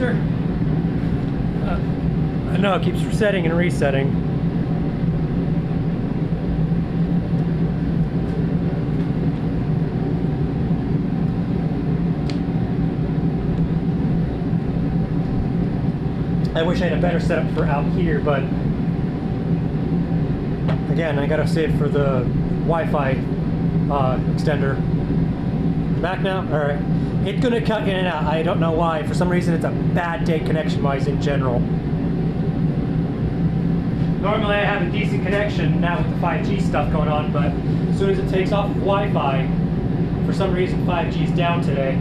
faster? I know it keeps resetting and resetting. I wish I had a better setup for out here, but again, I gotta save for the Wi-Fi extender. Back now? Alright. It's gonna cut in and out. I don't know why. For some reason, it's a bad day connection-wise in general. Normally, I have a decent connection now with the 5G stuff going on, but as soon as it takes off of Wi-Fi, for some reason, 5G is down today.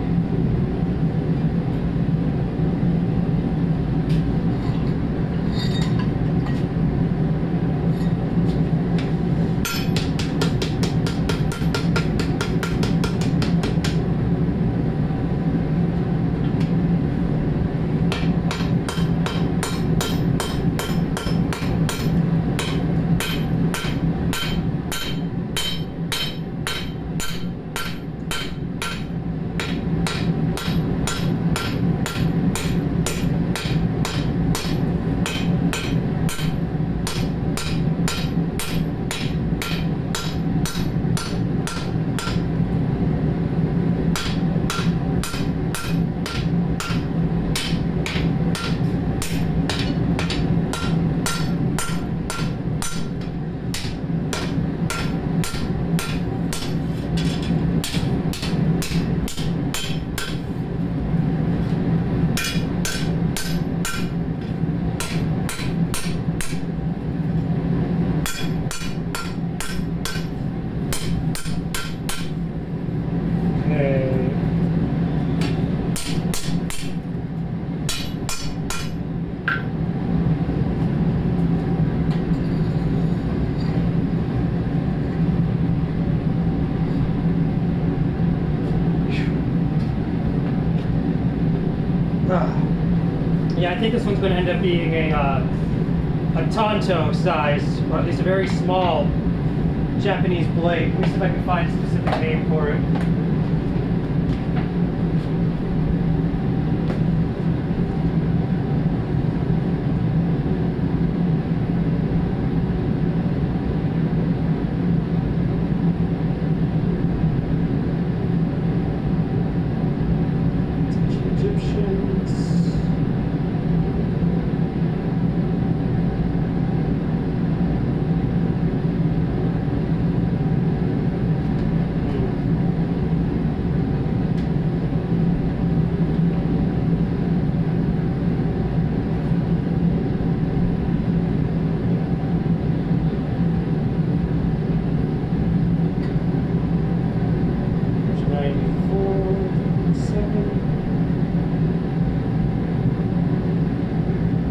Yeah, I think this one's going to end up being a Tonto size, or at least a very small Japanese blade. Let me see if I can find a specific name for it.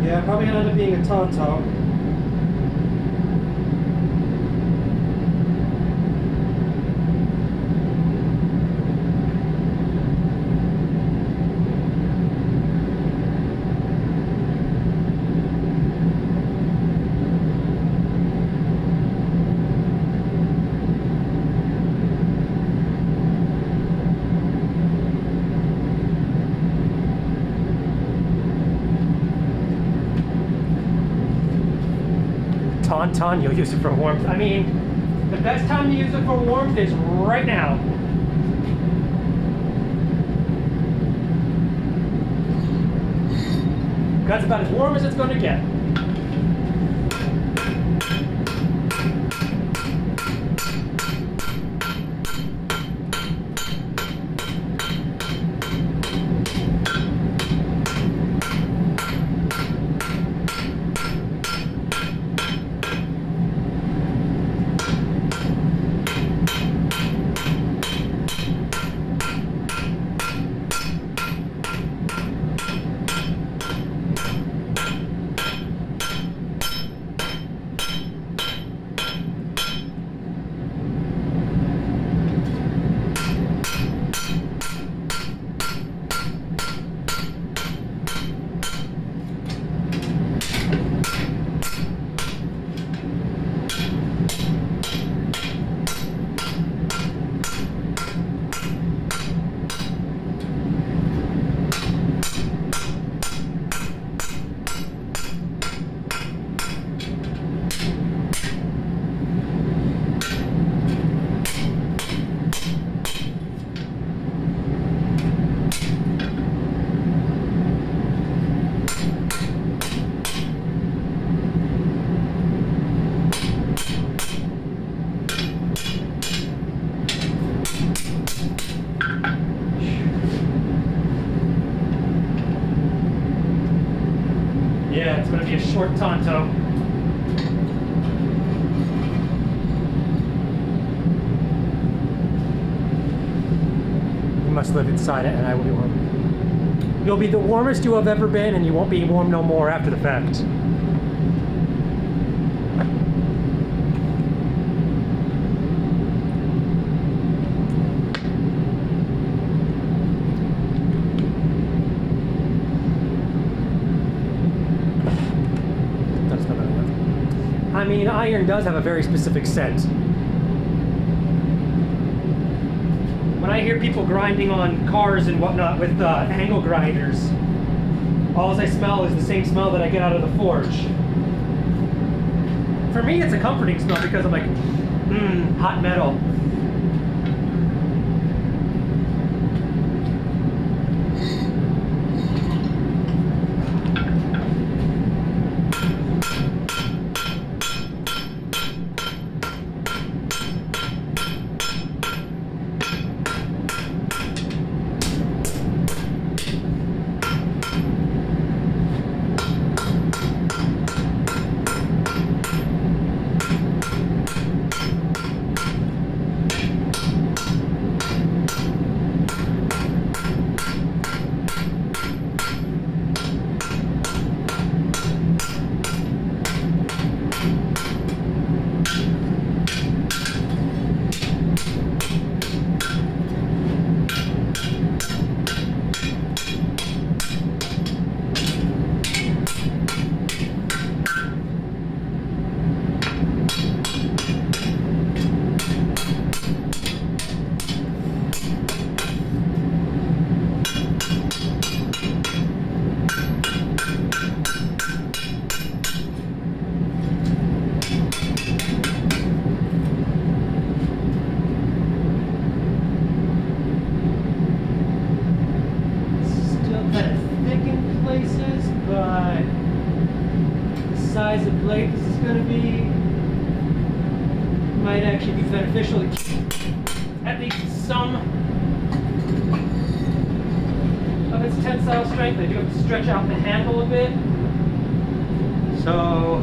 Yeah, probably gonna end up being a Tonto. Tauntaun, you'll use it for warmth. I mean, the best time to use it for warmth is right now. That's about as warm as it's going to get. Yeah, it's gonna be a short Tonto. You must live inside it and I will be warm. You'll be the warmest you have ever been and you won't be warm no more after the fact. I mean, iron does have a very specific scent. When I hear people grinding on cars and whatnot with angle grinders, all I smell is the same smell that I get out of the forge. For me, it's a comforting smell because I'm like, hot metal. Size of blade this is going to be might actually be beneficial to keep at least some of its tensile strength. I do have to stretch out the handle a bit, so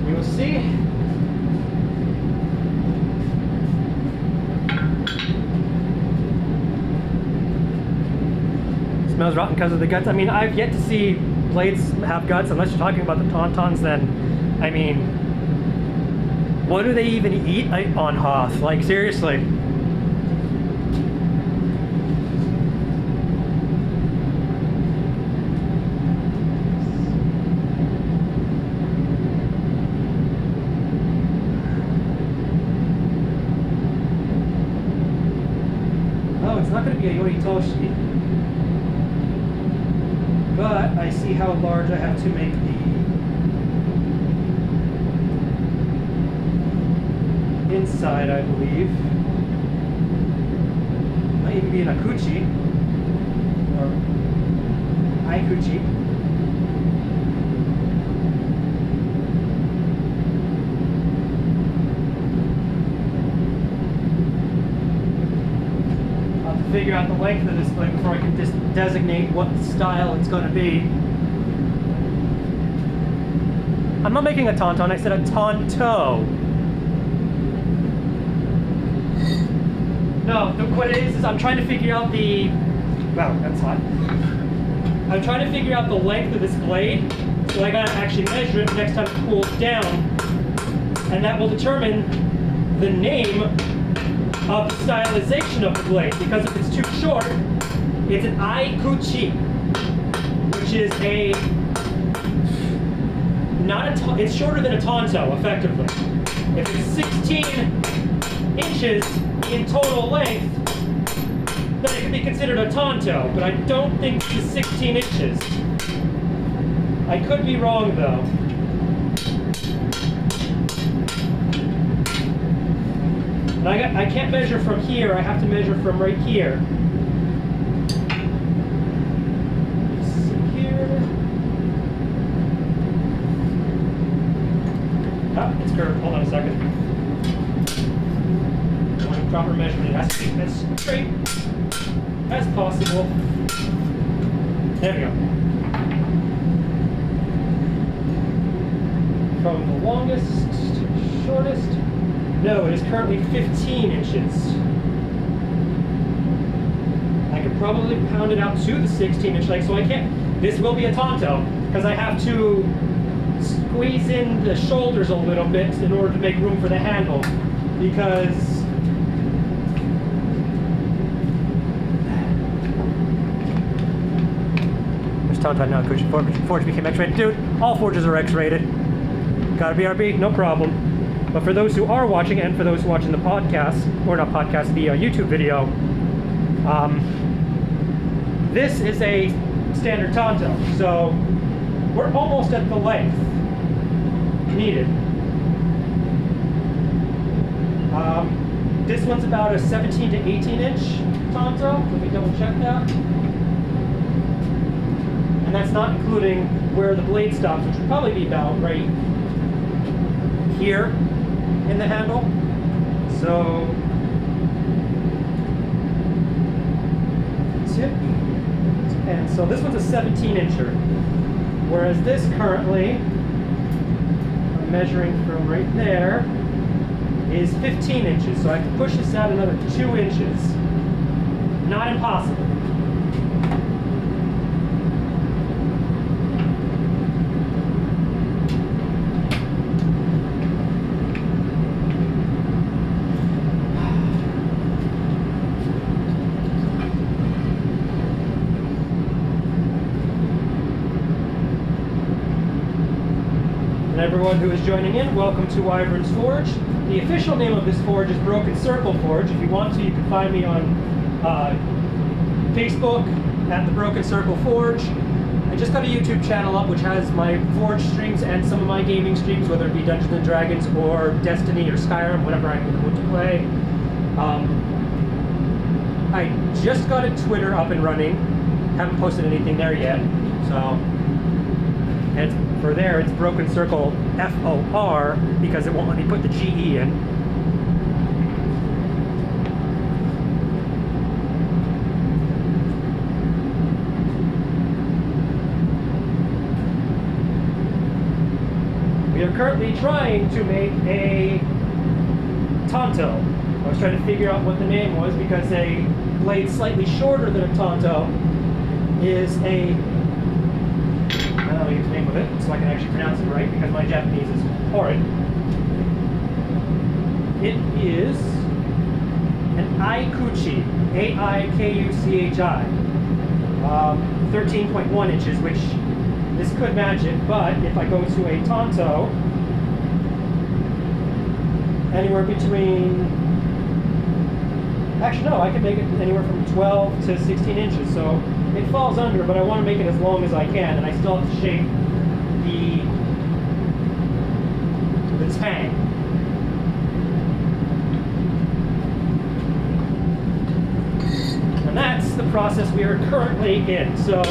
we will see. Smells rotten because of the guts. I mean, I've yet to see blades have guts, unless you're talking about the tauntauns. Then, I mean, what do they even eat on Hoth? Like, seriously. Oh, it's not going to be a Yoritoshi. But I see how large I have to make the inside, I believe. Might even be an Akuchi or Aikuchi. Figure out the length of this blade before I can just designate what style it's going to be. I'm not making a tauntaun, I said a tonto. No, what it is I'm trying to figure out the... Wow, that's hot. I'm trying to figure out the length of this blade, so I gotta actually measure it next time it cools down, and that will determine the name of the stylization of the blade, because if it's too short, it's an Aikuchi, which is a it's shorter than a tonto, effectively. If it's 16 inches in total length, then it could be considered a tonto, but I don't think this is 16 inches. I could be wrong though. I can't measure from here, I have to measure from right here. Here. Ah, it's curved. Hold on a second. Proper measurement. It has to be as straight as possible. There we go. longest, shortest? No, it is currently 15 inches. I could probably pound it out to the 16-inch leg, so I can't. This will be a Tonto, because I have to squeeze in the shoulders a little bit in order to make room for the handle, because Tonto now Forge became X-rated. Dude, all forges are X-rated. Gotta be RB, no problem. But for those who are watching, and for those who are watching the podcast, or not podcast, the YouTube video, this is a standard Tonto, so we're almost at the length needed. This one's about a 17 to 18 inch Tonto. Let me double check that. And that's not including where the blade stops, which would probably be about right here in the handle. So, tip. And so this one's a 17 incher. Whereas this currently, I'm measuring from right there, is 15 inches. So I can push this out another 2 inches. Not impossible. Everyone who is joining in, welcome to Wyvern's Forge. The official name of this forge is Broken Circle Forge. If you want to, you can find me on Facebook at the Broken Circle Forge. I just got a YouTube channel up which has my Forge streams and some of my gaming streams, whether it be Dungeons and Dragons or Destiny or Skyrim, whatever I'm going to play. I just got a Twitter up and running. Haven't posted anything there yet, so. And for there, it's Broken Circle FOR because it won't let me put the GE in. We are currently trying to make a Tonto. I was trying to figure out what the name was because a blade slightly shorter than a Tonto is a I'll use the name of it so I can actually pronounce it right because my Japanese is horrid. It is an Aikuchi, A-I-K-U-C-H-I, 13.1 inches, which this could match it, but if I go to a Tonto, anywhere between, actually no, I could make it anywhere from 12 to 16 inches, so it falls under, but I want to make it as long as I can, and I still have to shape the tang. And that's the process we are currently in. So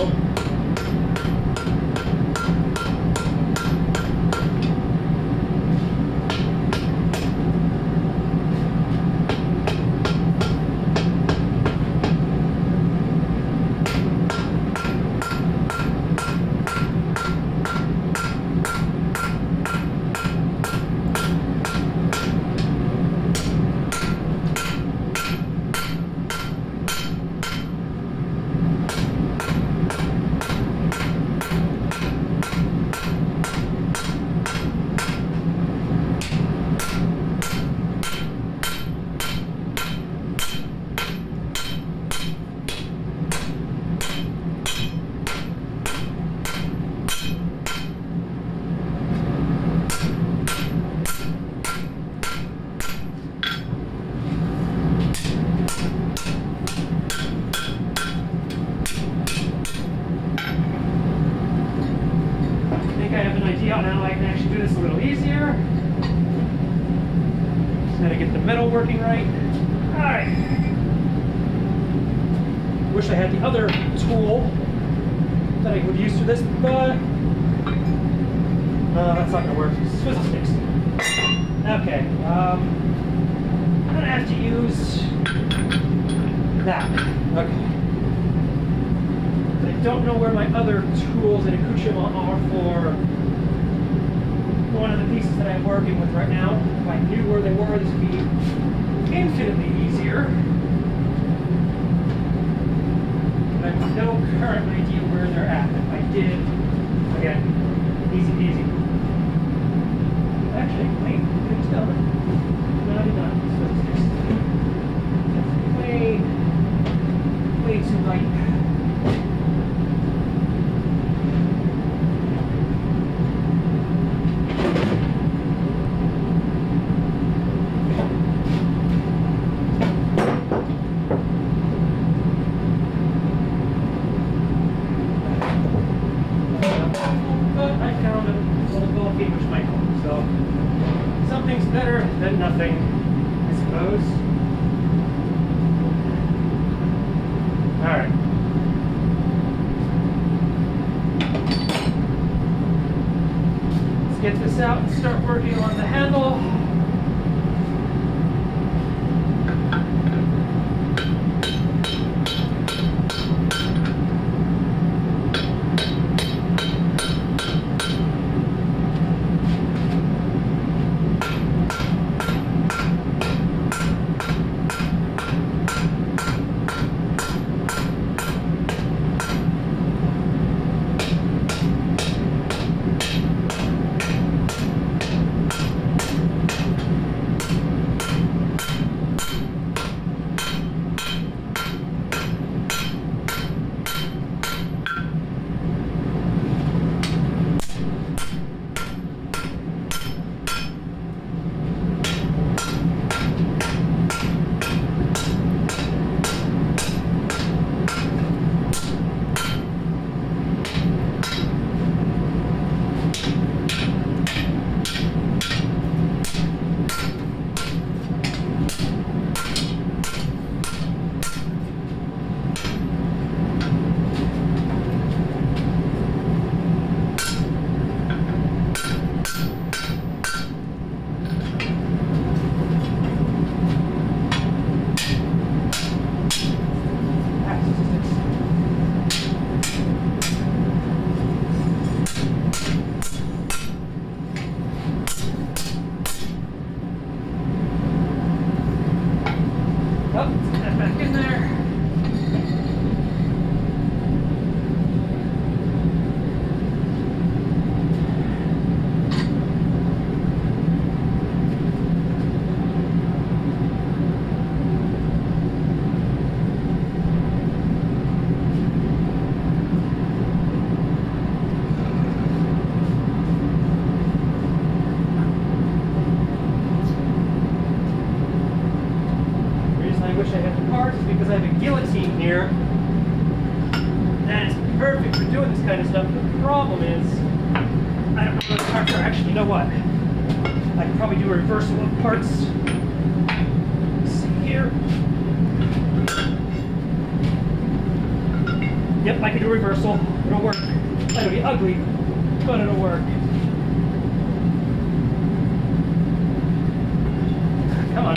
now I can actually do this a little easier. Just gotta get the metal working right. Alright. Wish I had the other tool that I would use for this, but that's not gonna work. Swizzle sticks. Okay. I'm gonna have to use that. Okay. I don't know where my other tools and accoutrements are for one of the pieces that I'm working with right now. If I knew where they were, this would be infinitely easier. But I have no current idea where they're at. If I did, again, easy peasy. Actually, wait, it's done. No, I did not. So it's way too light. Better than nothing, I suppose. Alright. Let's get this out and start working on the handle. Because I have a guillotine here that is perfect for doing this kind of stuff. The problem is, I don't know those parts are actually, you know what? I could probably do a reversal of parts. Let's see here. Yep, I can do a reversal. It'll work. It'll be ugly, but it'll work. Come on.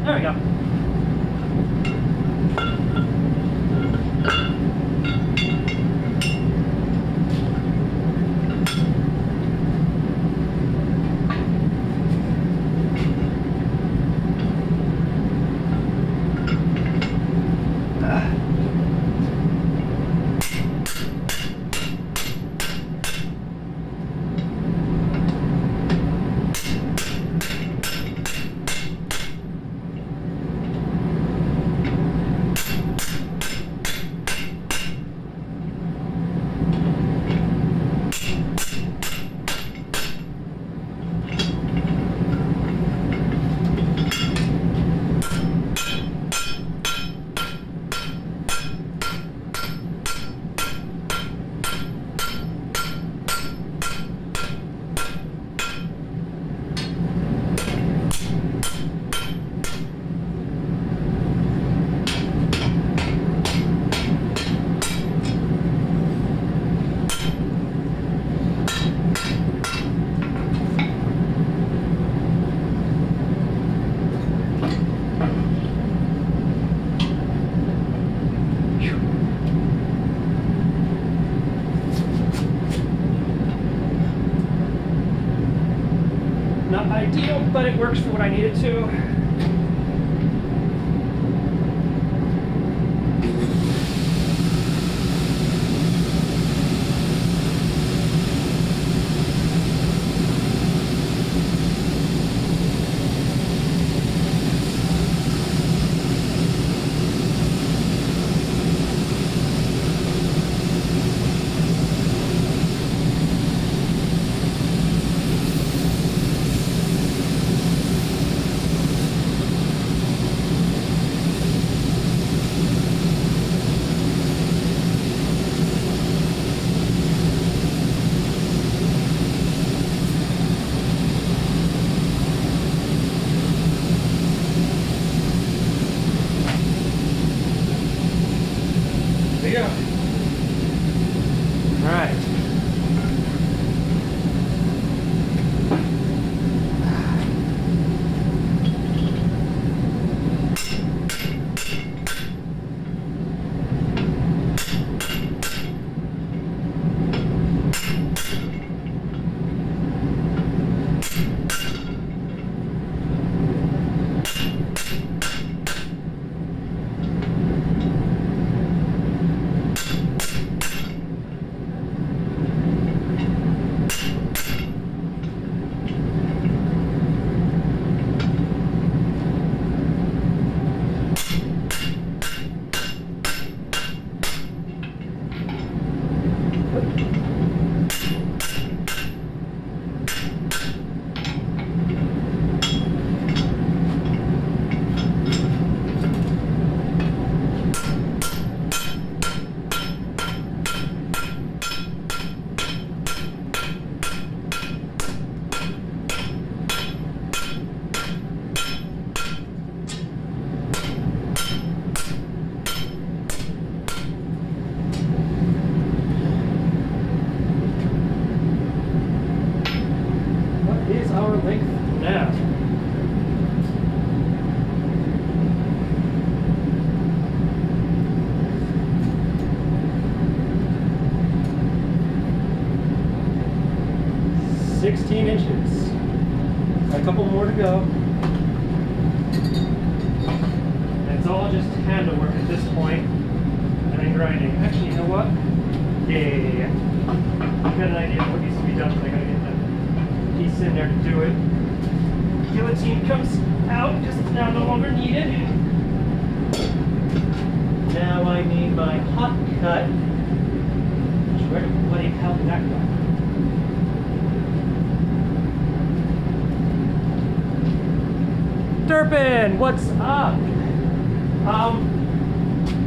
There we go. ideal, but it works for what I need it to. now. $16 a couple more to go. And it's all just handle work at this point, and then grinding. Actually, you know what? Yeah. I've got an idea of what needs to be done, but I gotta get that piece in there to do it. Guillotine comes out because it's now no longer needed. Now I need my hot cut. Where the bloody hell did that go? Durpin, what's up?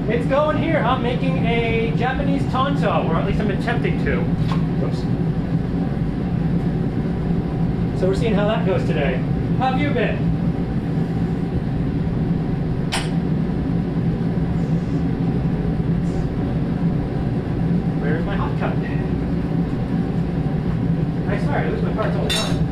It's going here. I'm making a Japanese Tonto, or at least I'm attempting to. Whoops. So we're seeing how that goes today. How have you been? Where's my hot cut? I swear, I lose my parts all the time.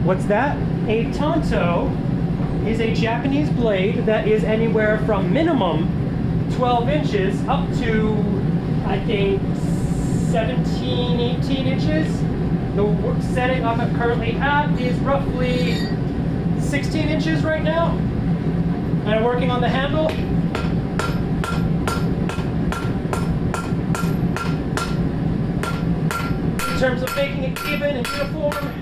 What's that? A Tonto is a Japanese blade that is anywhere from minimum 12 inches up to, I think, 17, 18 inches. The setting I'm currently at is roughly 16 inches right now. And I'm working on the handle. In terms of making it even and uniform.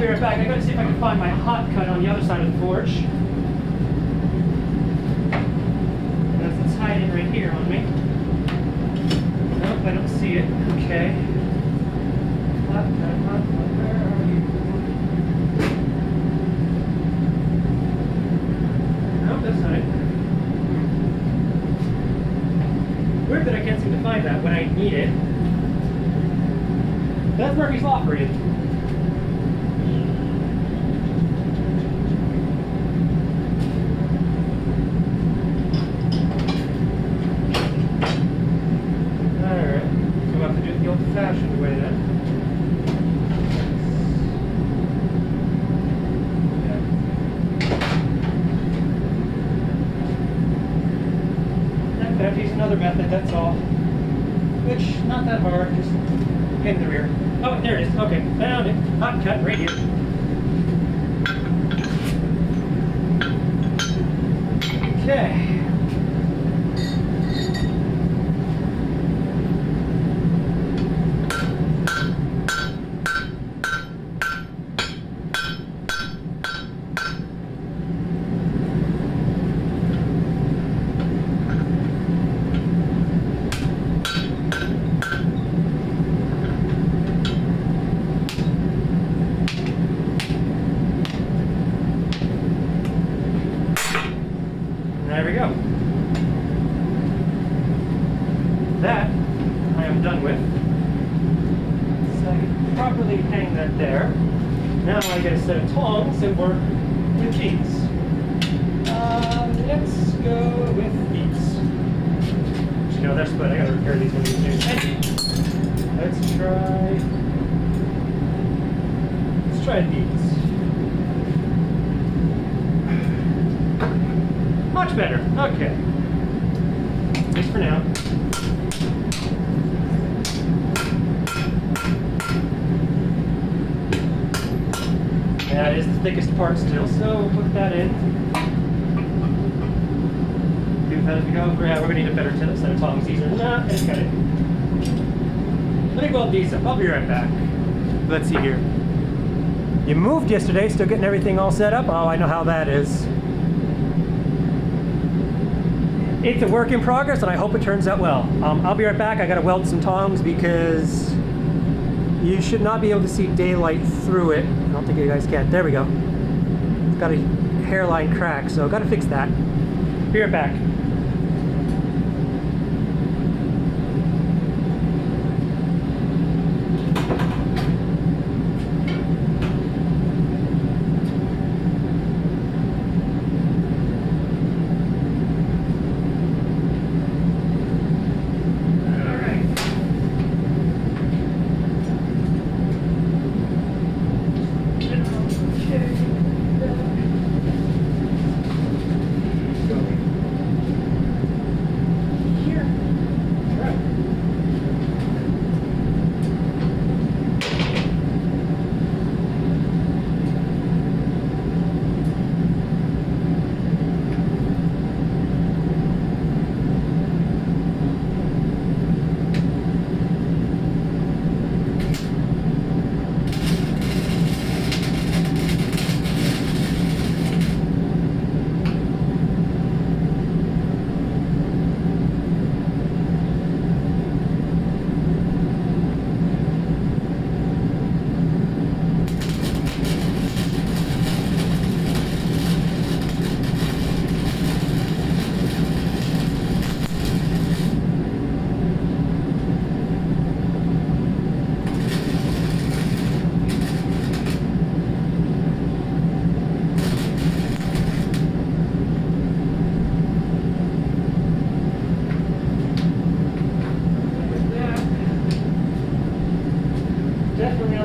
be right back. I gotta see if I can find my hot cut on the other side of the forge. It's hiding right here on me. Nope, I don't see it. Okay. Hot cut, where are you? Nope, that's not it. Weird that I can't seem to find that when I need it. That's Murphy's Law for you. Alright, so we'll have to do it the old-fashioned way then. I have to use another method, that's all. Which, not that hard, just pain in the rear. Oh, there it is. Okay, found it. Hot cut right here. Okay. There we go. That I am done with. So I can properly hang that there. Now I get a set of tongs and work with these. Let's go with these. You know, they're split. I gotta repair these when these days. Let's try these. Much better. Okay. Just for now. That is the thickest part still, so we'll put that in. Do that as we go. Yeah, we're gonna need a better set of tongs. These are not as cut it. Let me weld these up. I'll be right back. Let's see here. You moved yesterday, still getting everything all set up? Oh, I know how that is. It's a work in progress, and I hope it turns out well. I'll be right back. I gotta weld some tongs because you should not be able to see daylight through it. I don't think you guys can. There we go. It's got a hairline crack, so gotta fix that. Be right back.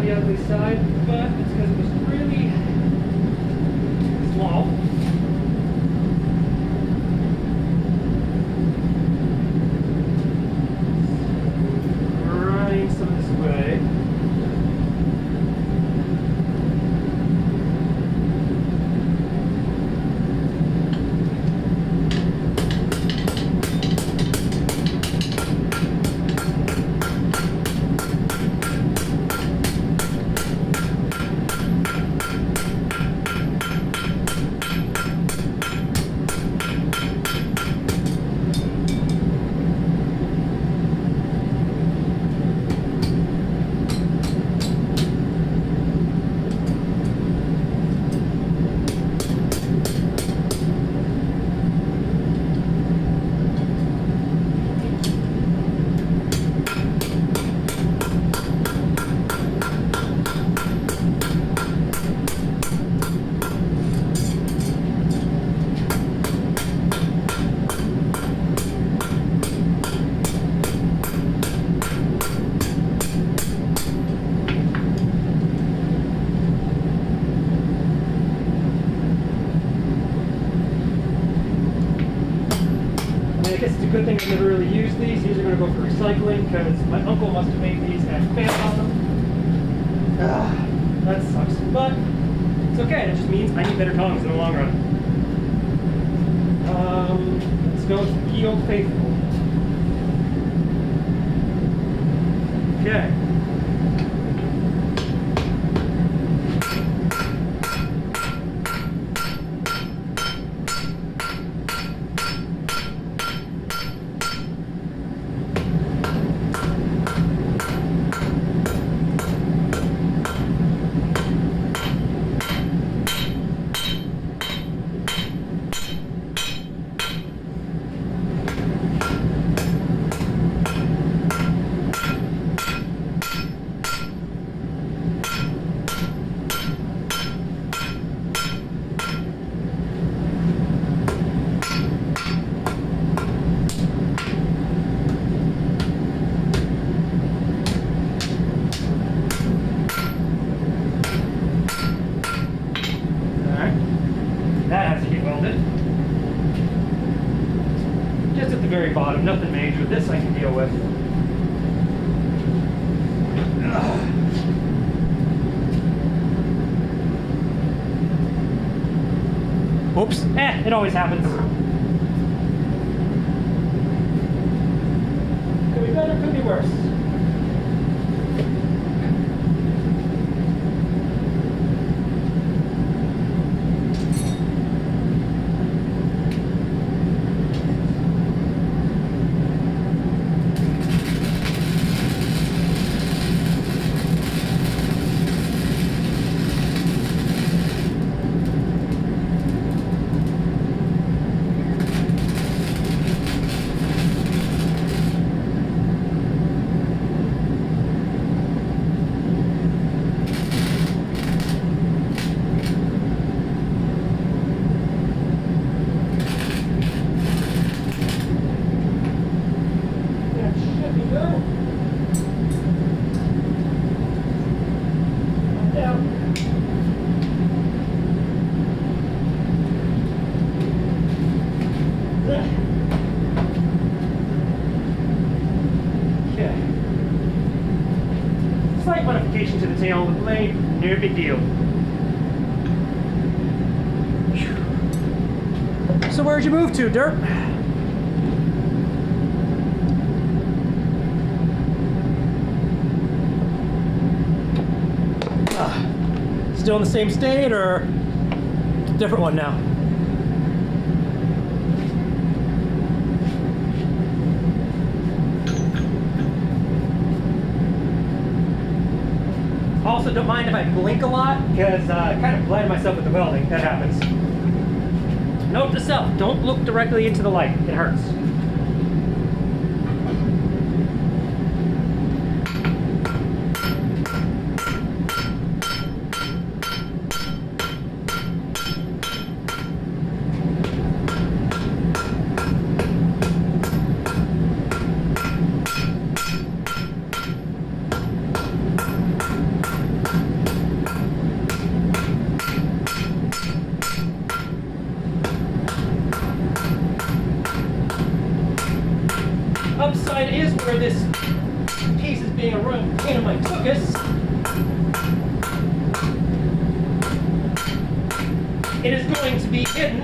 the ugly side, but it's because it was really small. Running some this way. recycling because my uncle must have made these and failed on them. That sucks, but it's okay. That just means I need better tongs in the long run. Let's go with Ye Old Faithful. Okay. Just at the very bottom, nothing major. This I can deal with. Oops. It always happens. Could be better, could be worse. Slight modification to the tail of the blade, no big deal. So where'd you move to, Dirk? Still in the same state or different one now? Also, don't mind if I blink a lot, because I kind of blind myself with the welding. That happens. Note to self, don't look directly into the light. It hurts. Upside is where this piece is being a run pain in my tuchus. It is going to be hidden,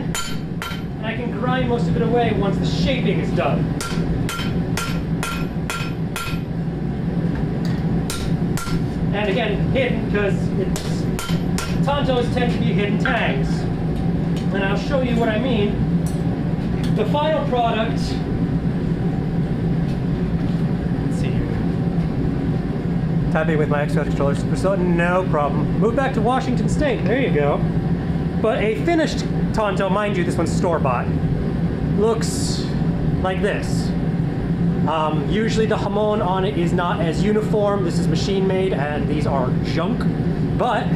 and I can grind most of it away once the shaping is done. And again, hidden because Tontos tend to be hidden tangs. And I'll show you what I mean. The final product. Happy with my Xbox controller, so no problem. Move back to Washington State, there you go. But a finished Tonto, mind you, this one's store-bought, looks like this. Usually the hamon on it is not as uniform. This is machine-made, and these are junk. But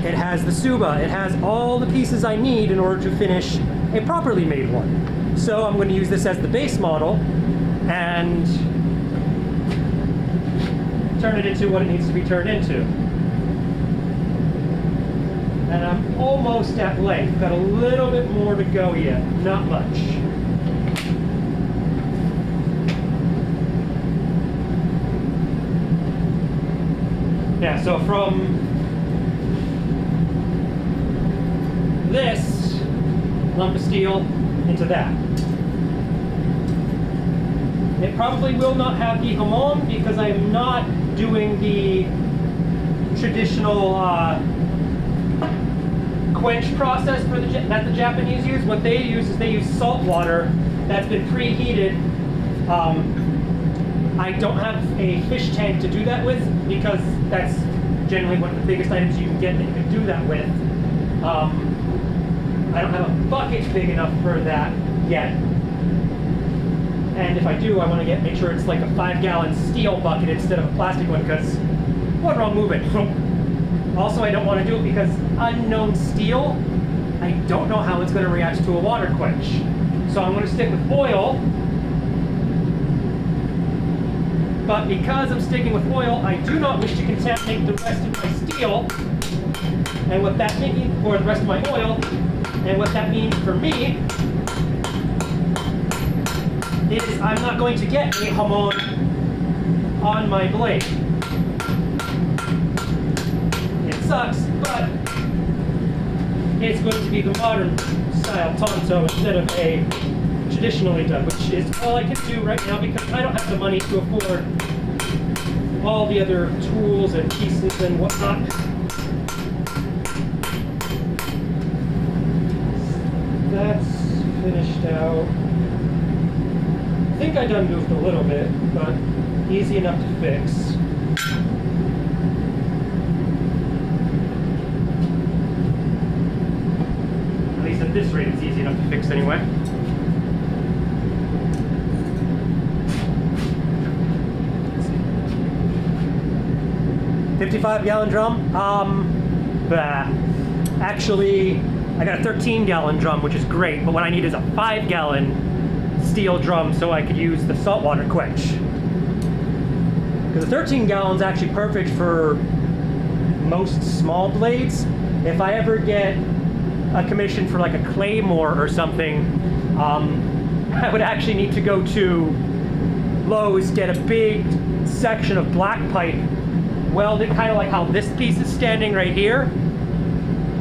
it has the Suba. It has all the pieces I need in order to finish a properly made one. So I'm going to use this as the base model, and turn it into what it needs to be turned into. And I'm almost at length. Got a little bit more to go yet, not much. Now, so from this lump of steel into that. It probably will not have the hamon because I am not doing the traditional quench process for that the Japanese use. What they use is they use salt water that's been preheated. I don't have a fish tank to do that with because that's generally one of the biggest items you can get that you can do that with. I don't have a bucket big enough for that yet. And if I do, I want to make sure it's like a 5-gallon steel bucket instead of a plastic one because what wrong moving? Also, I don't want to do it because unknown steel, I don't know how it's going to react to a water quench. So I'm going to stick with oil. But because I'm sticking with oil, I do not wish to contaminate the rest of my steel. And what that means, or the rest of my oil, and what that means for me is I'm not going to get a hamon on my blade. It sucks, but it's going to be the modern style Tonto instead of a traditionally done, which is all I can do right now because I don't have the money to afford all the other tools and pieces and whatnot. That's finished out. I think I done moved a little bit, but easy enough to fix. At least at this rate, it's easy enough to fix anyway. Let's see. 55-gallon drum. Actually, I got a 13-gallon drum, which is great, but what I need is a 5-gallon steel drum so I could use the saltwater quench. Because the 13 gallons actually perfect for most small blades. If I ever get a commission for like a claymore or something, I would actually need to go to Lowe's, get a big section of black pipe, weld it kind of like how this piece is standing right here.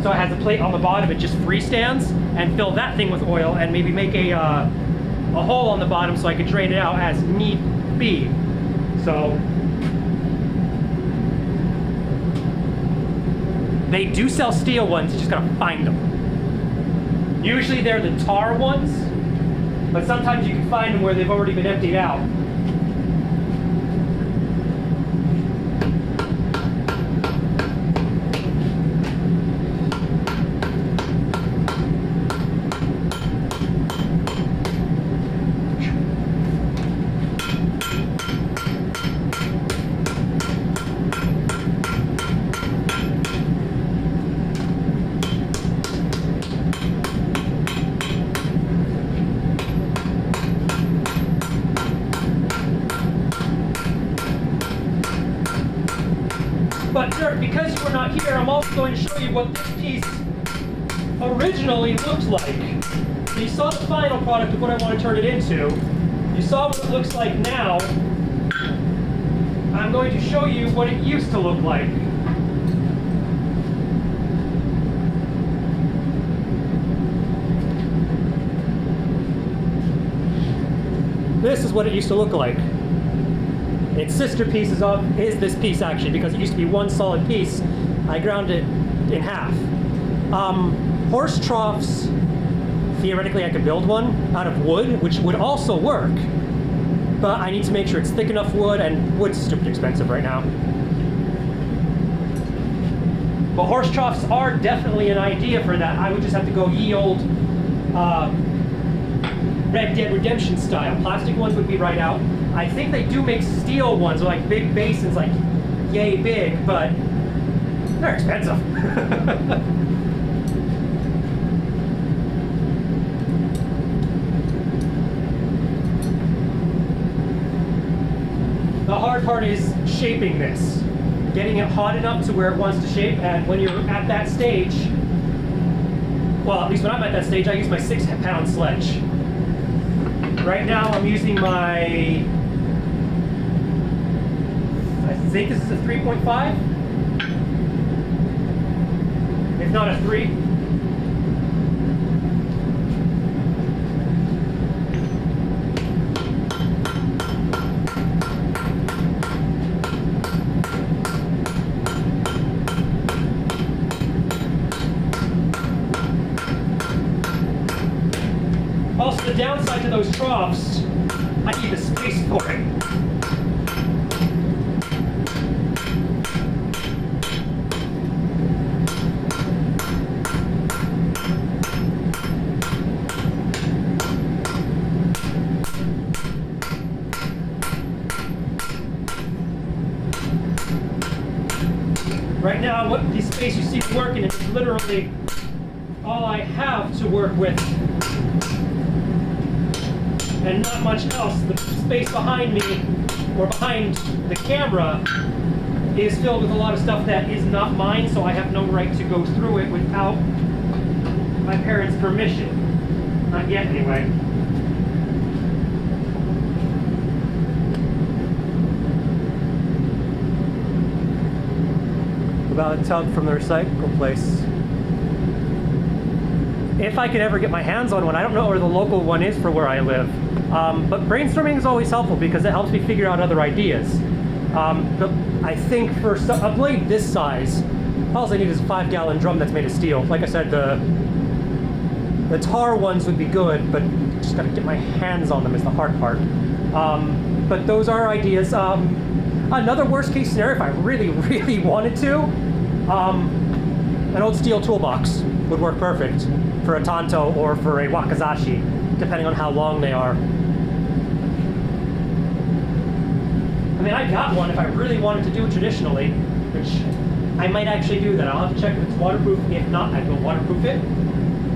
So it has a plate on the bottom, it just freestands, and fill that thing with oil and maybe make a hole on the bottom so I could drain it out as need be. So they do sell steel ones, you just gotta find them. Usually they're the tar ones, but sometimes you can find them where they've already been emptied out. But Dirk, because you were not here, I'm also going to show you what this piece originally looked like. So you saw the final product of what I want to turn it into. You saw what it looks like now. I'm going to show you what it used to look like. This is what it used to look like. Its sister piece is this piece actually, because it used to be one solid piece. I ground it in half. Horse troughs, theoretically I could build one out of wood, which would also work. But I need to make sure it's thick enough wood, and wood's stupid expensive right now. But horse troughs are definitely an idea for that. I would just have to go ye old Red Dead Redemption style. Plastic ones would be right out. I think they do make steel ones, like big basins, like yay big, but they're expensive. The hard part is shaping this. Getting it hot enough to where it wants to shape, and when you're at that stage, well, at least when I'm at that stage, I use my 6-pound sledge. Right now I'm using my, I think this is a 3.5. if not a 3. Also, the downside to those troughs, I need the space for it. Right now, what the space you see me working in is literally all I have to work with, and not much else. The space behind me, or behind the camera, is filled with a lot of stuff that is not mine, so I have no right to go through it without my parents' permission. Not yet, anyway. About a tub from the recycle place. If I could ever get my hands on one, I don't know where the local one is for where I live. But brainstorming is always helpful because it helps me figure out other ideas. But I think for a blade this size, all I need is a 5-gallon drum that's made of steel. Like I said, the tar ones would be good, but just gotta get my hands on them is the hard part. But those are ideas. Another worst case scenario, if I really, really wanted to, an old steel toolbox would work perfect for a tanto or for a wakizashi, depending on how long they are. I mean, I got one if I really wanted to do it traditionally, which I might actually do that. I'll have to check if it's waterproof. If not, I will waterproof it.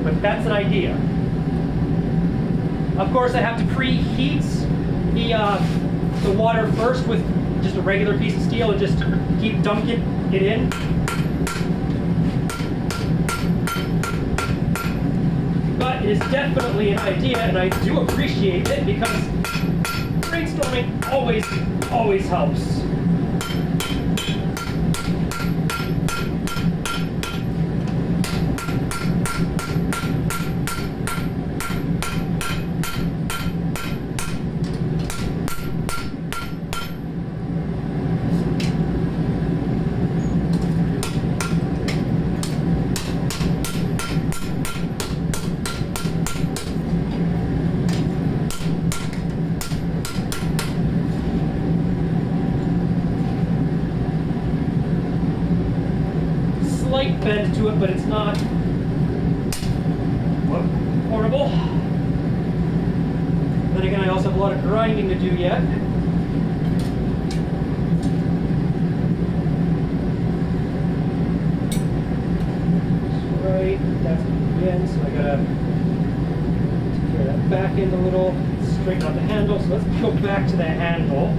But that's an idea. Of course, I have to preheat the water first with just a regular piece of steel and just keep dunking it in. But it is definitely an idea, and I do appreciate it because brainstorming always helps. Slight bend to it, but it's not horrible. Then again, I also have a lot of grinding to do yet. Right, that's the end, so I gotta take that back end a little, straighten out the handle. So let's go back to the handle.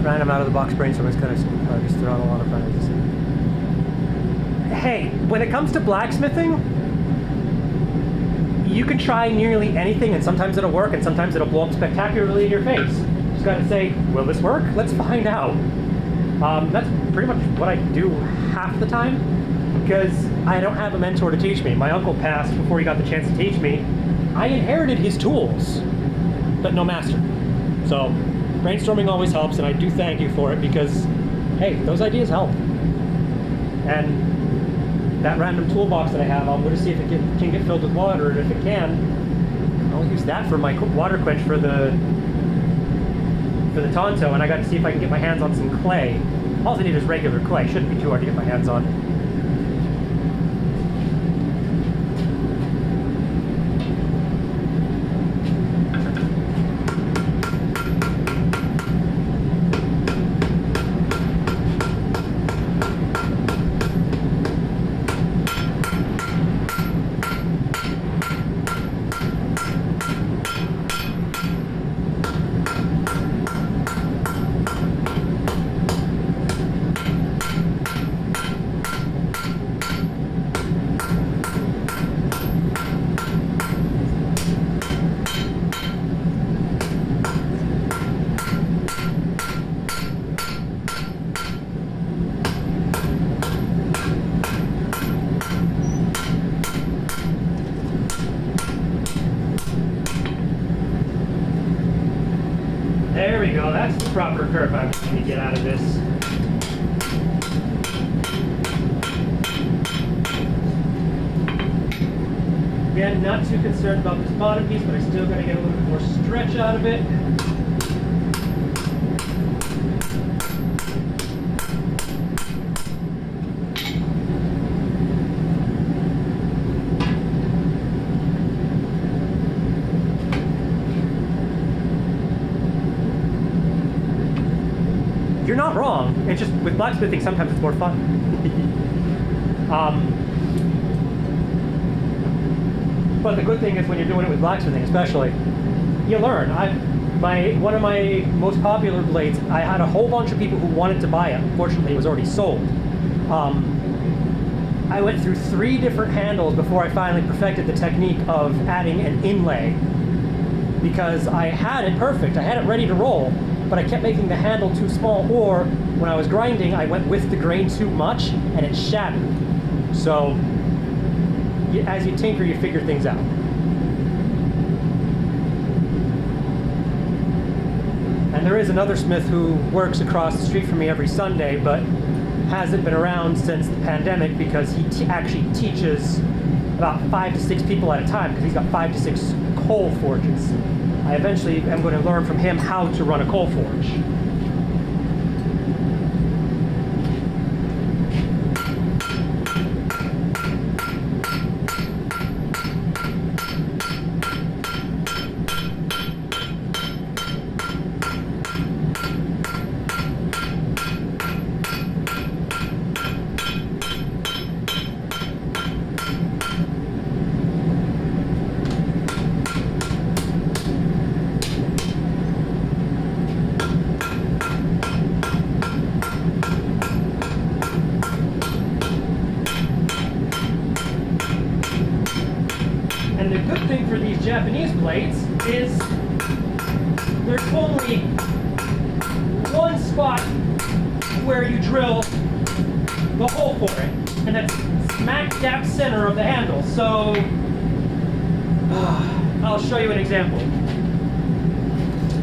Random out of the box brainstorming is kind of just throwing a lot of fun. Hey, when it comes to blacksmithing, you can try nearly anything, and sometimes it'll work, and sometimes it'll blow up spectacularly in your face. Just gotta say, will this work? Let's find out. That's pretty much what I do half the time, because I don't have a mentor to teach me. My uncle passed before he got the chance to teach me. I inherited his tools, but no master. So brainstorming always helps, and I do thank you for it because, hey, those ideas help. And that random toolbox that I have, I'm going to see if it can get filled with water, and if it can, I'll use that for my water quench for the Tonto, and I got to see if I can get my hands on some clay. All I need is regular clay. Shouldn't be too hard to get my hands on. that's the proper curve I'm going to get out of this. Again, not too concerned about this bottom piece, but I still got to get a little bit more stretch out of it. You're not wrong. It's just with blacksmithing, sometimes it's more fun. But the good thing is when you're doing it with blacksmithing, especially, you learn. One of my most popular blades, I had a whole bunch of people who wanted to buy it. Unfortunately, it was already sold. I went through 3 different handles before I finally perfected the technique of adding an inlay, because I had it perfect. I had it ready to roll, but I kept making the handle too small, or when I was grinding, I went with the grain too much and it shattered. So as you tinker, you figure things out. And there is another smith who works across the street from me every Sunday, but hasn't been around since the pandemic because he actually teaches about 5 to 6 people at a time, because he's got 5 to 6 coal forges. I eventually am going to learn from him how to run a coal forge. And the good thing for these Japanese blades is there's only one spot where you drill the hole for it, and that's smack dab center of the handle. So I'll show you an example.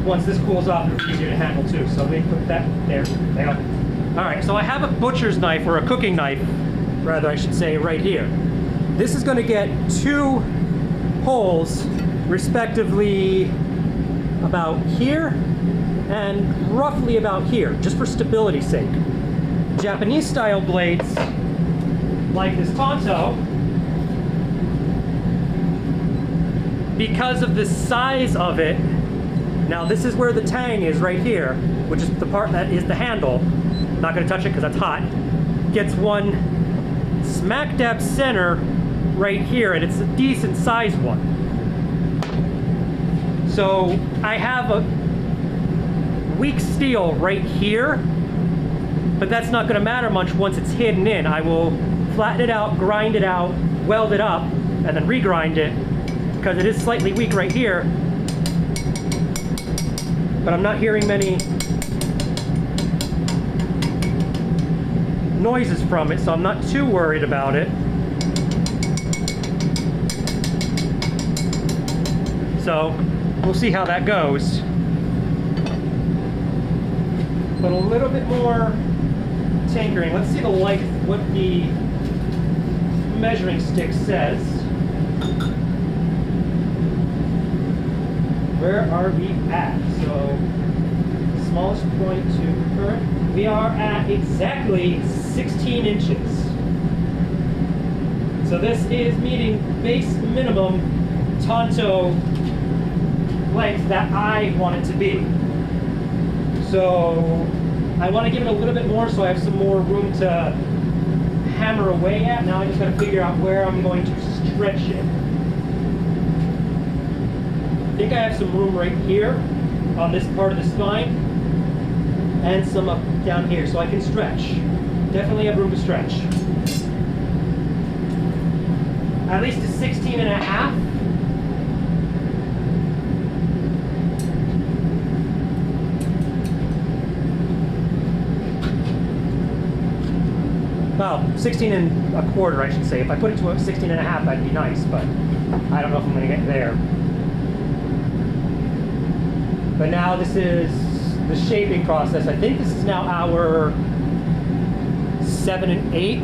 Once this cools off, it'll be easier to handle too. So let me put that there. There you go. All right, so I have a butcher's knife, or a cooking knife, rather I should say, right here. This is going to get 2 holes, respectively about here and roughly about here, just for stability's sake. Japanese style blades, like this Tonto, because of the size of it, now this is where the tang is right here, which is the part that is the handle. Not going to touch it because that's hot. Gets one smack dab center right here, and it's a decent sized one. So I have a weak steel right here, but that's not going to matter much once it's hidden in. I will flatten it out, grind it out, weld it up, and then regrind it, because it is slightly weak right here, but I'm not hearing many noises from it, so I'm not too worried about it. So we'll see how that goes. But a little bit more tinkering. Let's see the light, what the measuring stick says. Where are we at? So smallest point to current. We are at exactly 16 inches. So this is meeting base minimum Tonto length that I want it to be. So I want to give it a little bit more so I have some more room to hammer away at. Now I just got to figure out where I'm going to stretch it. I think I have some room right here on this part of the spine and some up down here, so I can stretch. Definitely have room to stretch. At least to 16 and a half. Well, 16 and a quarter, I should say. If I put it to a 16 and a half, that'd be nice, but I don't know if I'm going to get there. But now this is the shaping process. I think this is now hour 7 and 8.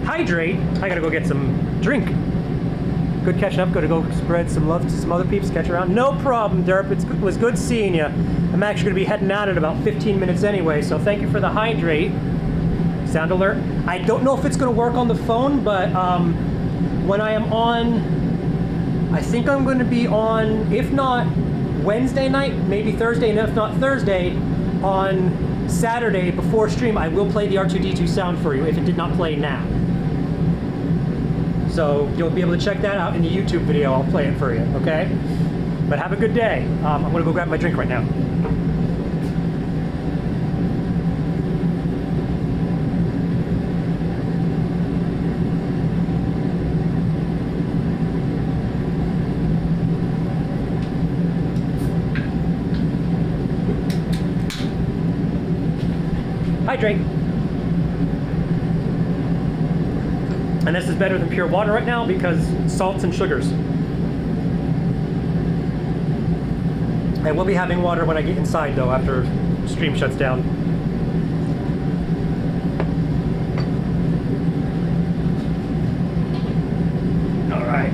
Hydrate. I gotta go get some drink. Good catching up. Gotta go spread some love to some other peeps. Catch around. No problem, Derp. It was good seeing you. I'm actually gonna be heading out in about 15 minutes anyway, so thank you for the hydrate. Sound alert. I don't know if it's gonna work on the phone, but when I am on, I think I'm gonna be on, if not Wednesday night, maybe Thursday, and if not Thursday, on Saturday before stream, I will play the R2-D2 sound for you if it did not play now. So you'll be able to check that out in the YouTube video. I'll play it for you, okay? But have a good day. I'm gonna go grab my drink right now. Hydrate. And this is better than pure water right now because salts and sugars. I will be having water when I get inside though after stream shuts down. All right.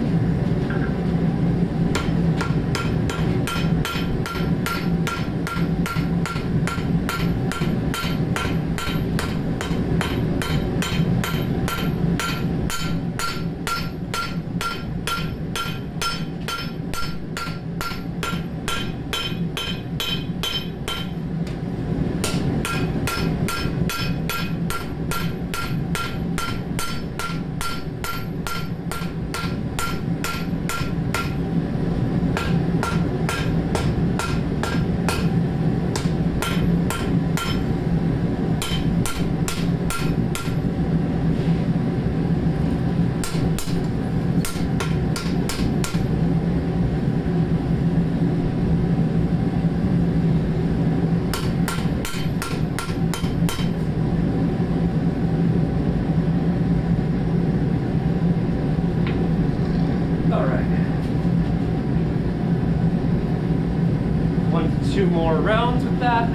Two more rounds with that.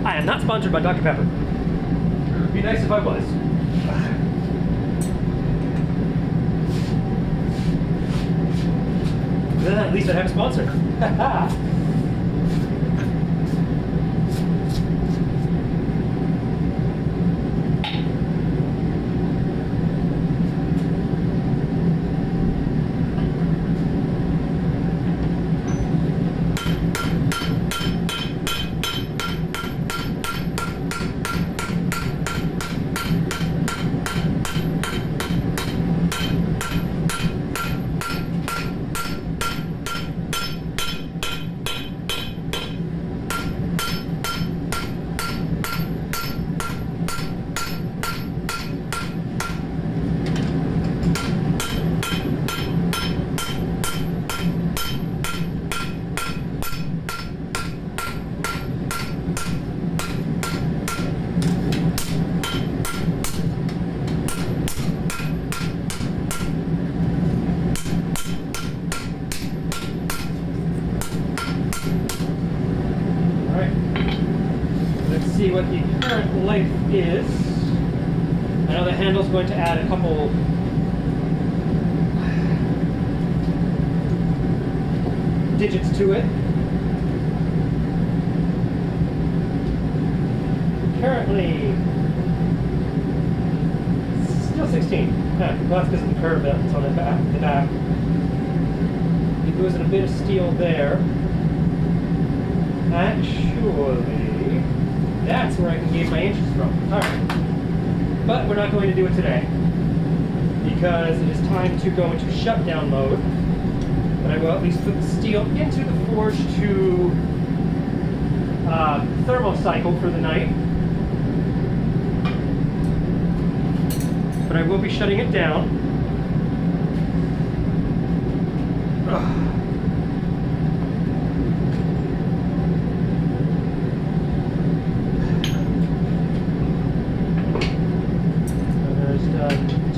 I am not sponsored by Dr. Pepper. It'd be nice if I was. Then at least I'd have a sponsor. See what the current length is. I know the handle's going to add a couple digits to it. Currently, still 16. Well, that's because of the curve that's on the back. It goes in a bit of steel there. Actually, that's where I can gauge my inches from. Alright. But we're not going to do it today because it is time to go into shutdown mode. But I will at least put the steel into the forge to thermocycle for the night. But I will be shutting it down.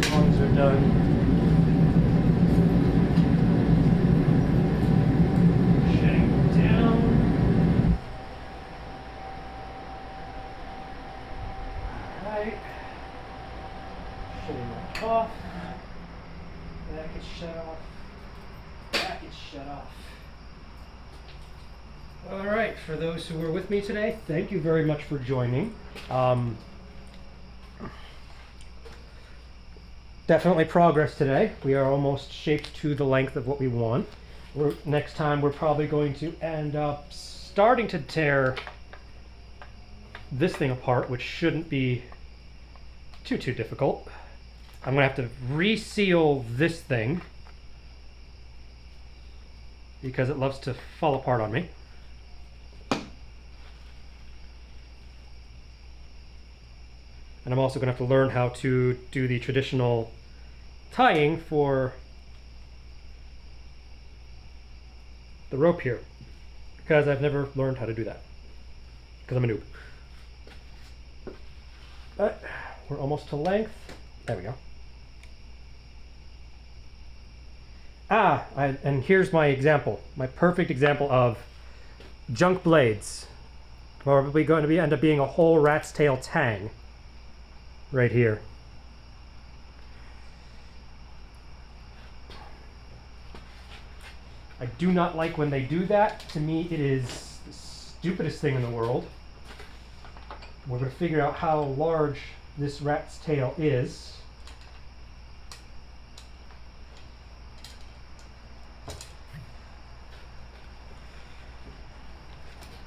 Tongs are done. shut off. That is shut off. All right, for those who were with me today, thank you very much for joining. Definitely progress today. We are almost shaped to the length of what we want. Next time we're probably going to end up starting to tear this thing apart, which shouldn't be too difficult. I'm gonna have to reseal this thing because it loves to fall apart on me. And I'm also gonna have to learn how to do the traditional tying for the rope here, because I've never learned how to do that, because I'm a noob. But we're almost to length. There we go. And here's my example, my perfect example of junk blades. Probably going to end up being a whole rat's tail tang right here. I do not like when they do that. To me, it is the stupidest thing in the world. We're going to figure out how large this rat's tail is.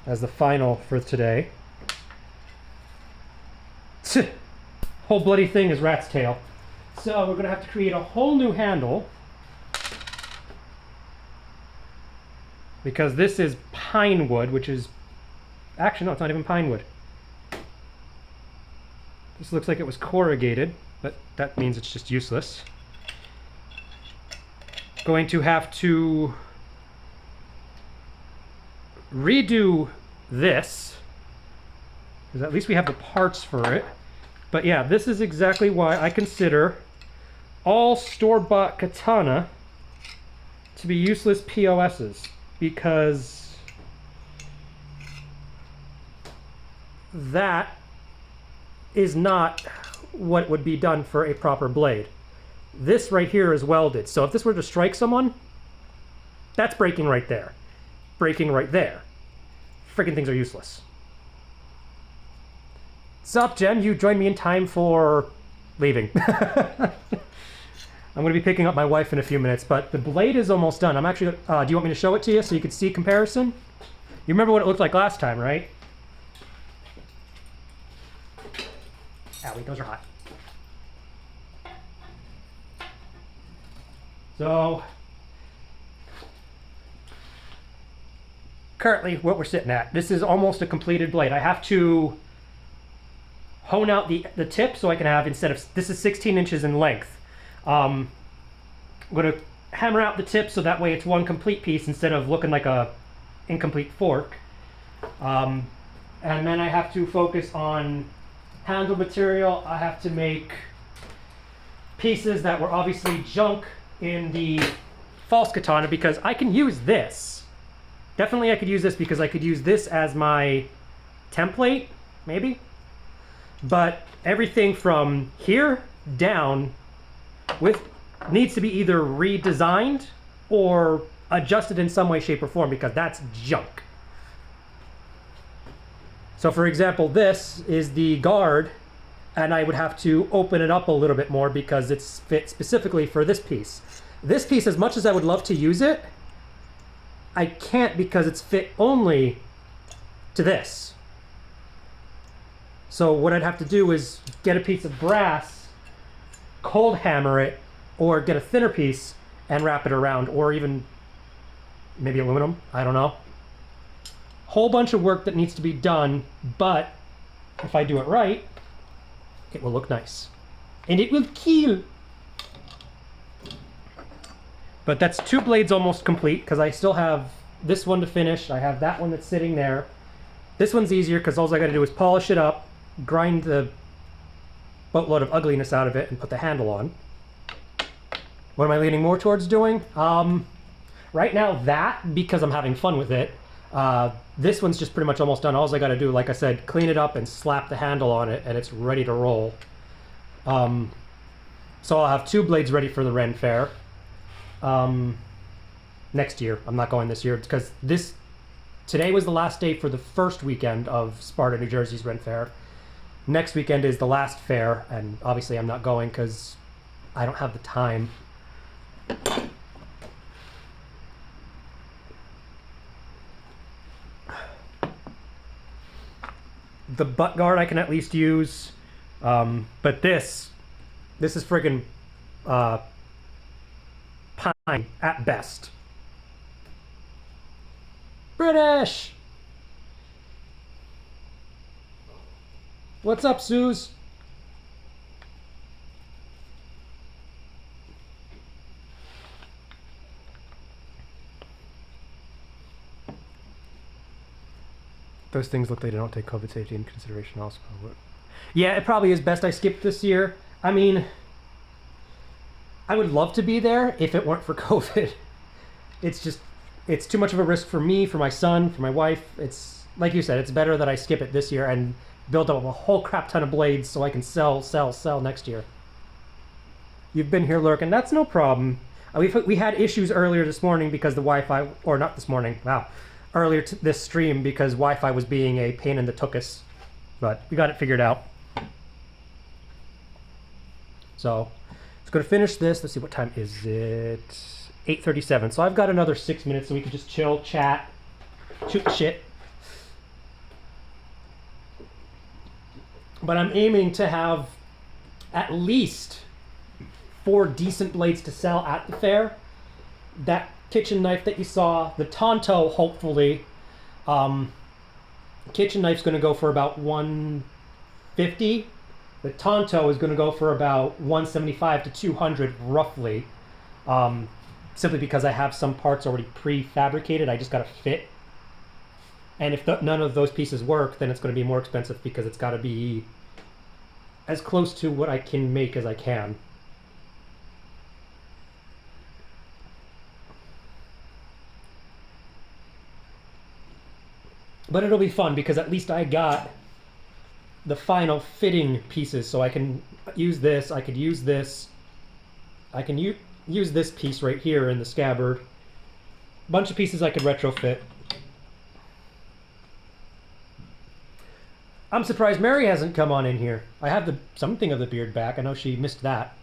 As the final for today. Whole bloody thing is rat's tail. So we're going to have to create a whole new handle, because this is pine wood, which is actually, no, it's not even pine wood. This looks like it was corrugated, but that means it's just useless. Going to have to redo this, because at least we have the parts for it. But yeah, this is exactly why I consider all store-bought katana to be useless POSs, because that is not what would be done for a proper blade. This right here is welded, so if this were to strike someone, that's breaking right there. Breaking right there. Freaking things are useless. Sup, Jen? You joined me in time for leaving. I'm going to be picking up my wife in a few minutes, but the blade is almost done. I'm actually, do you want me to show it to you so you can see comparison? You remember what it looked like last time, right? Owie, those are hot. So, currently what we're sitting at, this is almost a completed blade. I have to hone out the tip so I can have, instead of, this is 16 inches in length. I'm going to hammer out the tip so that way it's one complete piece instead of looking like a incomplete fork. And then I have to focus on handle material. I have to make pieces that were obviously junk in the false katana, because I can use this. Definitely I could use this, because I could use this as my template, maybe. But everything from here down needs to be either redesigned or adjusted in some way, shape, or form, because that's junk. So for example, this is the guard, and I would have to open it up a little bit more because it's fit specifically for this piece. This piece, as much as I would love to use it, I can't, because it's fit only to this. So what I'd have to do is get a piece of brass, cold hammer it, or get a thinner piece and wrap it around, or even maybe aluminum, I don't know. Whole bunch of work that needs to be done, but if I do it right, it will look nice. And it will kill. But that's 2 blades almost complete, because I still have this one to finish. I have that one that's sitting there. This one's easier because all I got to do is polish it up, grind the boatload of ugliness out of it, and put the handle on. What am I leaning more towards doing? Right now, that, because I'm having fun with it. This one's just pretty much almost done. All I got to do, like I said, clean it up and slap the handle on it, and it's ready to roll. So I'll have 2 blades ready for the Ren Fair. next year. I'm not going this year because today was the last day for the first weekend of Sparta, New Jersey's Ren Fair. Next weekend is the last fair, and obviously I'm not going because I don't have the time. The butt guard I can at least use, but this is friggin' pine at best. British! What's up, Suze? Those things look like they don't take COVID safety into consideration also. Yeah, it probably is best I skipped this year. I mean, I would love to be there if it weren't for COVID. It's too much of a risk for me, for my son, for my wife. It's, like you said, it's better that I skip it this year and build up a whole crap ton of blades so I can sell next year. You've been here lurking. That's no problem. We had issues earlier this morning because the Wi-Fi, or not this morning, wow. Earlier this stream because Wi-Fi was being a pain in the tuchus, but we got it figured out. So, let's go to finish this. Let's see, what time is it? 8:37. So I've got another 6 minutes, so we can just chill, chat, shoot the shit. But I'm aiming to have at least 4 decent blades to sell at the fair. That kitchen knife that you saw, the Tonto, hopefully. Kitchen knife's going to go for about $150. The Tonto is going to go for about $175 to $200 roughly. Simply because I have some parts already prefabricated, I just got to fit. And if none of those pieces work, then it's going to be more expensive because it's got to be as close to what I can make as I can. But it'll be fun because at least I got the final fitting pieces, so I can use this, I could use this, I can use this piece right here in the scabbard. Bunch of pieces I could retrofit. I'm surprised Mary hasn't come on in here. I have something of the beard back. I know she missed that.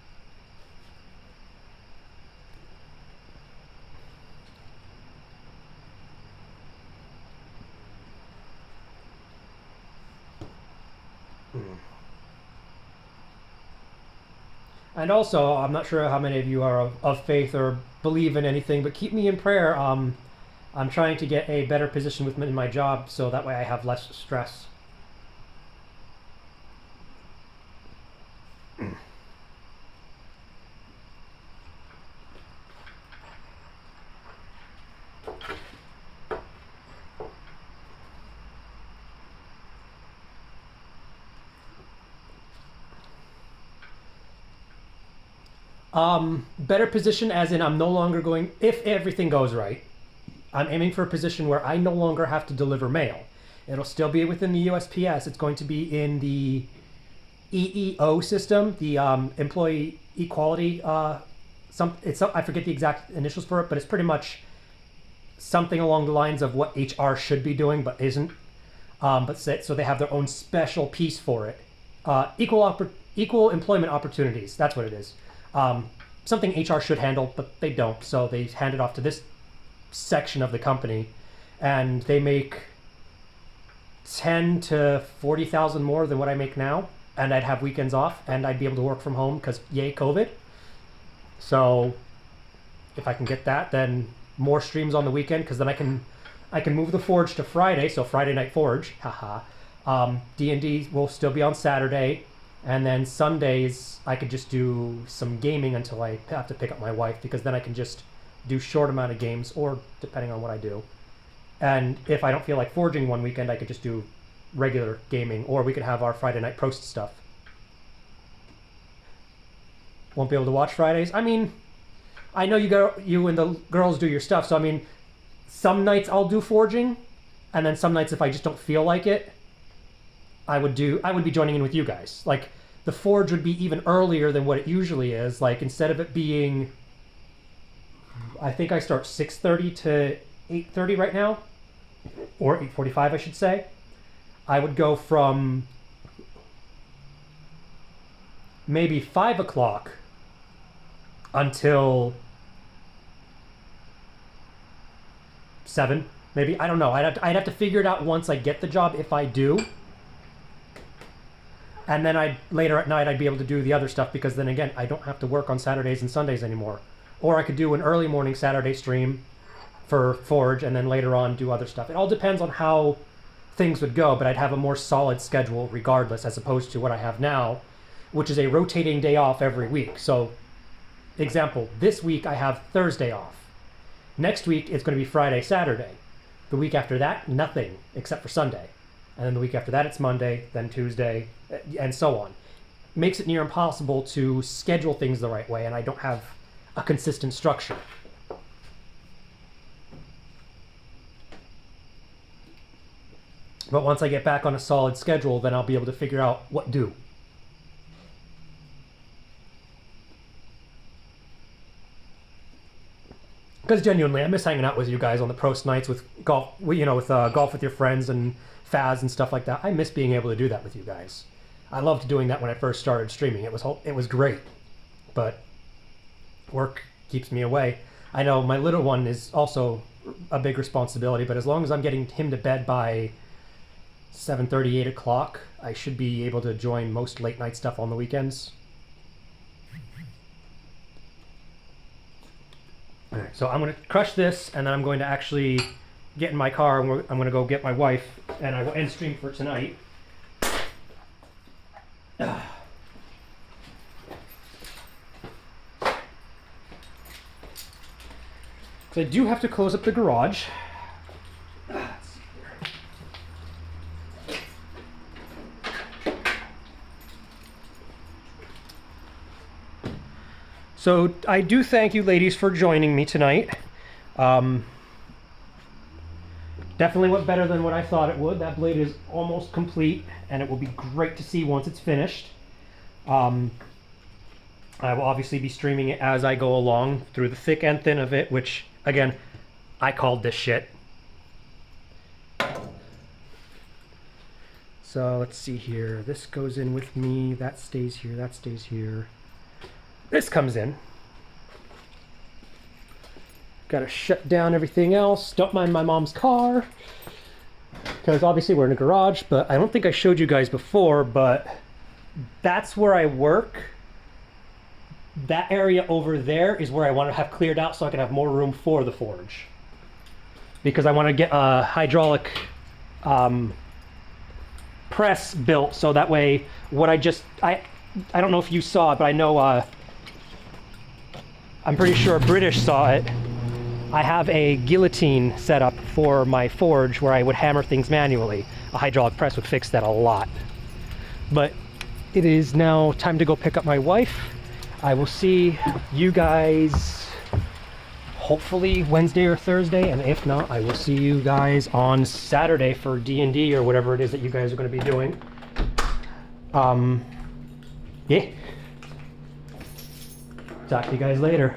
And also, I'm not sure how many of you are of faith or believe in anything, but keep me in prayer. I'm trying to get a better position in my job, so that way I have less stress. Better position as in I'm no longer going, if everything goes right, I'm aiming for a position where I no longer have to deliver mail. It'll still be within the USPS. It's going to be in the EEO system, the Employee Equality, I forget the exact initials for it, but it's pretty much something along the lines of what HR should be doing, but isn't. So they have their own special piece for it. Equal employment opportunities, that's what it is. Something HR should handle, but they don't. So they hand it off to this section of the company, and they make 10 to 40,000 more than what I make now, and I'd have weekends off, and I'd be able to work from home because yay COVID. So if I can get that, then more streams on the weekend, because then I can move the Forge to Friday, so Friday Night Forge, haha. D&D will still be on Saturday. And then Sundays, I could just do some gaming until I have to pick up my wife, because then I can just do short amount of games, or depending on what I do. And if I don't feel like forging one weekend, I could just do regular gaming, or we could have our Friday night prost stuff. Won't be able to watch Fridays? I mean, I know you and the girls do your stuff, so I mean, some nights I'll do forging, and then some nights if I just don't feel like it, I would be joining in with you guys. Like, the forge would be even earlier than what it usually is. Like, instead of it being I think I start 6:30 to 8:30 right now, or 8:45 I should say. I would go from maybe 5 o'clock until 7, maybe. I don't know. I'd have to figure it out once I get the job, if I do. And then later at night I'd be able to do the other stuff, because then again, I don't have to work on Saturdays and Sundays anymore. Or I could do an early morning Saturday stream for Forge, and then later on do other stuff. It all depends on how things would go, but I'd have a more solid schedule regardless, as opposed to what I have now, which is a rotating day off every week. So, example, this week I have Thursday off. Next week it's going to be Friday, Saturday. The week after that, nothing except for Sunday. And then the week after that it's Monday, then Tuesday, and so on. Makes it near impossible to schedule things the right way, and I don't have a consistent structure. But once I get back on a solid schedule, then I'll be able to figure out what do. Because genuinely, I miss hanging out with you guys on the prost nights with golf, with golf with your friends and Faz and stuff like that. I miss being able to do that with you guys. I loved doing that when I first started streaming. It was great, but work keeps me away. I know my little one is also a big responsibility, but as long as I'm getting him to bed by 7:30, 8 o'clock, I should be able to join most late night stuff on the weekends. All right, so I'm going to crush this, and then I'm going to actually get in my car, and I'm going to go get my wife, and I will end stream for tonight. So I do have to close up the garage. So I do thank you ladies for joining me tonight. Definitely went better than what I thought it would. That blade is almost complete, and it will be great to see once it's finished. I will obviously be streaming it as I go along through the thick and thin of it, which, again, I called this shit. So let's see here. This goes in with me. That stays here. That stays here. This comes in. Gotta shut down everything else. Don't mind my mom's car, because obviously we're in a garage, but I don't think I showed you guys before, but that's where I work. That area over there is where I want to have cleared out so I can have more room for the forge, because I want to get a hydraulic press built, so that way what I don't know if you saw it, but I know I'm pretty sure British saw it. I have a guillotine set up for my forge where I would hammer things manually. A hydraulic press would fix that a lot. But it is now time to go pick up my wife. I will see you guys hopefully Wednesday or Thursday, and if not, I will see you guys on Saturday for D&D or whatever it is that you guys are going to be doing. Yeah. Talk to you guys later.